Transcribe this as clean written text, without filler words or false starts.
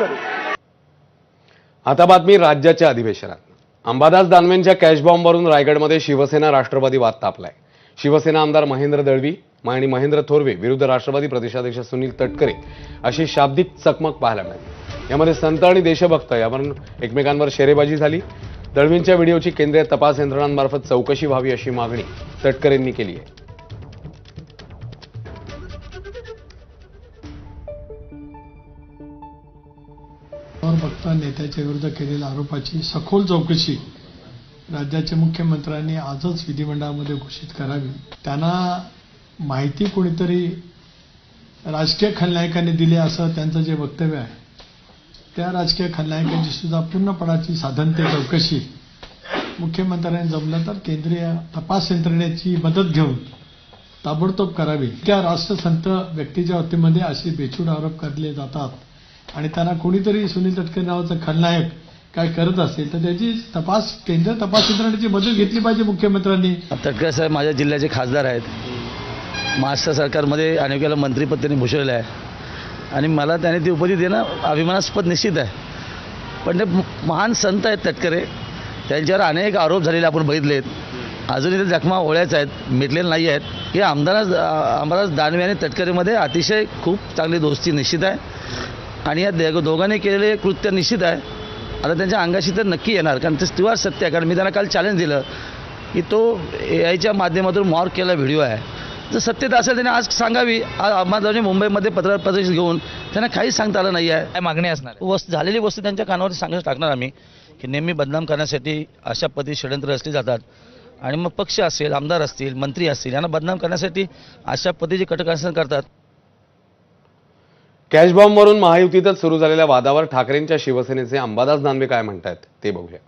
करू। आता बातमी राज्याच्या अधिवेशनात। अंबादास दानवेंच्या कॅश बॉम्बवरून रायगडमध्ये शिवसेना राष्ट्रवादी वाद तापलाय। शिवसेना आमदार महेंद्र दळवी आणि महेंद्र थोरवे विरुद्ध राष्ट्रवादी प्रदेशाध्यक्ष सुनील तटकरे अशी शाब्दिक चकमक पाहायला मिळाली। यामध्ये संत आणि देशभक्त यावरून एकमेकांवर शेरेबाजी झाली। दळवींच्या व्हिडिओची केंद्रीय तपास यंत्रणांमार्फत चौकशी व्हावी अशी मागणी तटकरेंनी केली आहे। वक्ता नेत्याच्या विरुद्ध केलेल्या आरोपाची सखोल चौकशी राज्याचे मुख्यमंत्र्यांनी आजच विधिमंडळामध्ये घोषित करावी। त्यांना माहिती कोणीतरी राजकीय खलनायकांनी दिली असं त्यांचं जे वक्तव्य आहे, त्या राजकीय खलनायकांची सुद्धा पूर्णपणाची साधनते चौकशी मुख्यमंत्र्यांनी जमलं तर केंद्रीय तपास यंत्रणेची मदत घेऊन ताबडतोब करावी। त्या राष्ट्रसंत व्यक्तीच्या बाबतीमध्ये असे बेछूट आरोप करले जातात आणि त्यांना कोणीतरी सुनील तटकरे नावाचं खलनायक काय करत असेल तर त्याची केंद्रीय तपास यंत्रणेची मदत घेतली पाहिजे मुख्यमंत्र्यांनी। तटकरे साहेब माझ्या जिल्ह्याचे खासदार आहेत, महाराष्ट्र सरकारमध्ये अनेक वेळेला मंत्रिपद त्यांनी भूषवलेलं आहे आणि मला त्याने ती उपाधी देणं अभिमानास्पद निश्चित आहे। पण ते महान संत आहेत तटकरे, त्यांच्यावर अनेक आरोप झालेले आपण बघितलेत, अजूनही ते जखमा ओळ्याच आहेत, मिटलेले नाही आहेत। हे अंबादास दानवे आणि तटकरेमध्ये अतिशय खूप चांगली दोस्ती निश्चित आहे आणि या दोघांनी केलेले कृत्य निश्चित आहे। आता त्यांच्या अंगाशी तर नक्की येणार, कारण ते तेव्हा सत्य आहे। कारण मी त्यांना काल चॅलेंज दिलं की तो AIच्या माध्यमातून मॉर्क केलेला व्हिडिओ आहे, जर सत्यता असेल त्याने आज सांगावी। आज मुंबईमध्ये पत्रकार घेऊन त्यांना काहीच सांगता आलं नाही आहे। काय मागणी असणार झालेली वस्तू त्यांच्या कानावर सांगून टाकणार आम्ही की नेहमी बदनाम करण्यासाठी अशा पद्धती षडयंत्र रचली जातात आणि मग पक्ष असेल, आमदार असतील, मंत्री असतील, यांना बदनाम करण्यासाठी अशा पद्धतीची कटकारस्थान करतात। कॅश बॉम्बवरून महायुतीतच सुरू झालेल्या वादावर ठाकरेंच्या शिवसेनेचे अंबादास दानवे काय म्हणतात ते बघूया।